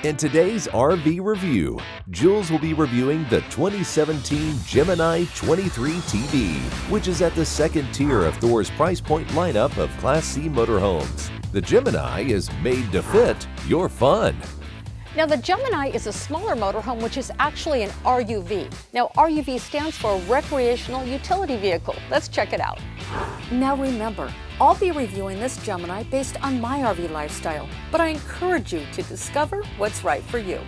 In today's RV review, Jules will be reviewing the 2017 Gemini 23 TV, which is at the second tier of Thor's price point lineup of Class C motorhomes. The Gemini is made to fit your fun. Now, the Gemini is a smaller motorhome, which is actually an RUV. Now, RUV stands for Recreational Utility Vehicle. Let's check it out. Now remember, I'll be reviewing this Gemini based on my RV lifestyle, but I encourage you to discover what's right for you.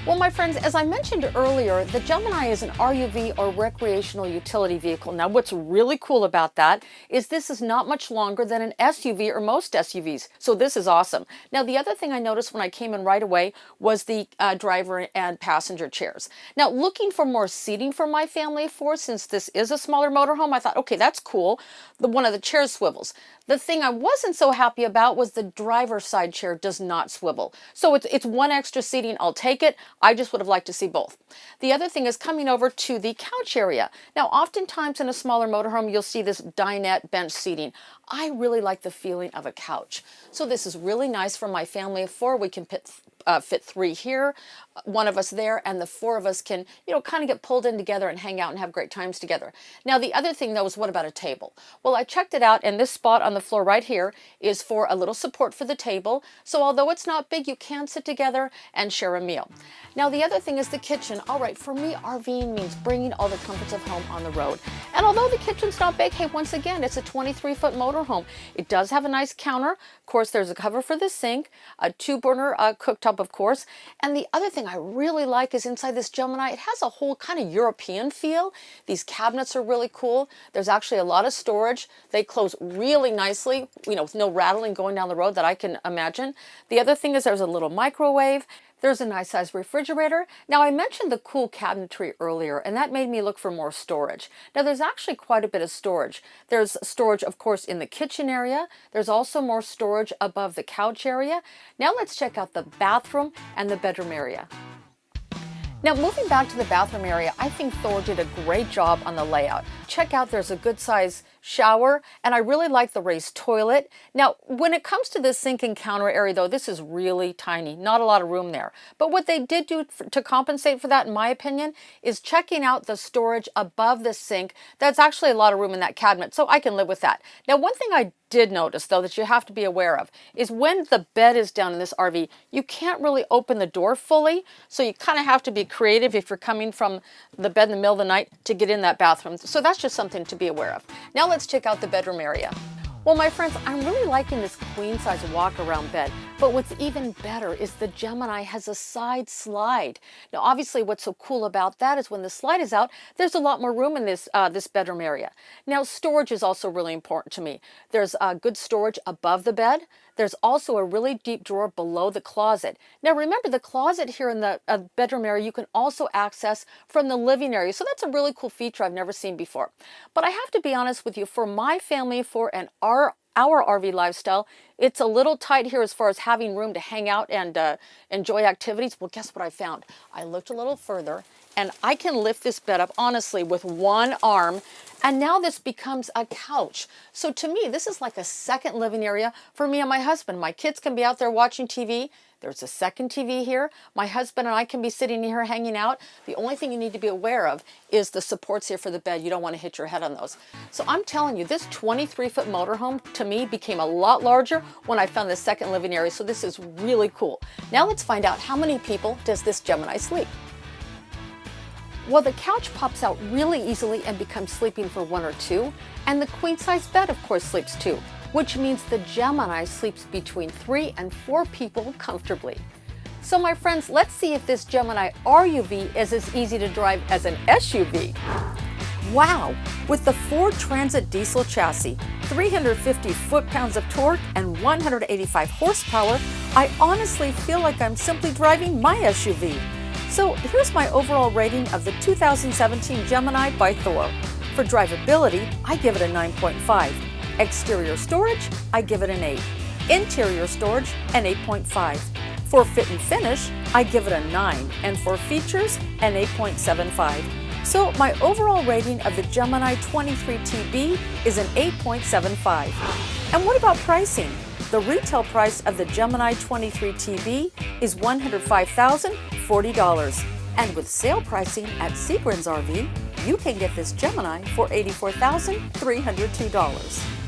Well, my friends, as I mentioned earlier, the Gemini is an RUV or recreational utility vehicle. Now, what's really cool about that is this is not much longer than an SUV or most SUVs. So this is awesome. Now, the other thing I noticed when I came in right away was the driver and passenger chairs. Now, looking for more seating for my family of four, since this is a smaller motorhome, I thought, okay, that's cool. One of the chairs swivels. The thing I wasn't so happy about was the driver's side chair does not swivel. So it's one extra seating. I'll take it. I just would have liked to see both. The other thing is coming over to the couch area. Now, oftentimes in a smaller motorhome, you'll see this dinette bench seating. I really like the feeling of a couch. So this is really nice for my family of four. We can fit three here, one of us there, and the four of us can, kind of get pulled in together and hang out and have great times together. Now, the other thing though is, what about a table? Well, I checked it out, and this spot on the floor right here is for a little support for the table. So although it's not big, you can sit together and share a meal. Now, the other thing is the kitchen. All right, for me, RVing means bringing all the comforts of home on the road. And although the kitchen's not big, hey, once again, it's a 23-foot motorhome. It does have a nice counter. Of course, there's a cover for the sink, a 2-burner cooktop, of course. And the other thing I really like is inside this Gemini, it has a whole kind of European feel. These cabinets are really cool. There's actually a lot of storage. They close really nicely, with no rattling going down the road that I can imagine. The other thing is there's a little microwave. There's a nice sized refrigerator. Now, I mentioned the cool cabinetry earlier, and that made me look for more storage. Now, there's actually quite a bit of storage. There's storage, of course, in the kitchen area. There's also more storage above the couch area. Now, let's check out the bathroom and the bedroom area. Now, moving back to the bathroom area, I think Thor did a great job on the layout. Check out, there's a good size shower, and I really like the raised toilet. Now, when it comes to this sink and counter area though, this is really tiny, not a lot of room there. But what they did do to compensate for that, in my opinion, is checking out the storage above the sink. That's actually a lot of room in that cabinet, so I can live with that. Now, one thing I did notice though that you have to be aware of is when the bed is down in this RV, you can't really open the door fully, so you kind of have to be creative if you're coming from the bed in the middle of the night to get in that bathroom. So that's just something to be aware of. Now let's check out the bedroom area. Well, my friends, I'm really liking this queen size walk around bed, but what's even better is the Gemini has a side slide. Now, obviously what's so cool about that is when the slide is out, there's a lot more room in this bedroom area. Now, storage is also really important to me. There's good storage above the bed. There's also a really deep drawer below the closet. Now, remember, the closet here in the bedroom area, you can also access from the living area. So that's a really cool feature I've never seen before. But I have to be honest with you, for my family, for our RV lifestyle, it's a little tight here as far as having room to hang out and enjoy activities. Well, guess what I found? I looked a little further, and I can lift this bed up, honestly, with one arm. And now this becomes a couch. So to me, this is like a second living area for me and my husband. My kids can be out there watching TV. There's a second TV here. My husband and I can be sitting here hanging out. The only thing you need to be aware of is the supports here for the bed. You don't want to hit your head on those. So I'm telling you, this 23-foot motorhome to me became a lot larger when I found the second living area. So this is really cool. Now let's find out, how many people does this Gemini sleep? Well, the couch pops out really easily and becomes sleeping for one or two, and the queen-size bed, of course, sleeps two, which means the Gemini sleeps between 3 and 4 people comfortably. So my friends, let's see if this Gemini RUV is as easy to drive as an SUV. Wow! With the Ford Transit diesel chassis, 350 foot-pounds of torque, and 185 horsepower, I honestly feel like I'm simply driving my SUV. So here's my overall rating of the 2017 Gemini by Thor. For drivability, I give it a 9.5. Exterior storage, I give it an 8. Interior storage, an 8.5. For fit and finish, I give it a 9. And for features, an 8.75. So my overall rating of the Gemini 23 TB is an 8.75. And what about pricing? The retail price of the Gemini 23 TV is $105,040. And with sale pricing at Seagram's RV, you can get this Gemini for $84,302.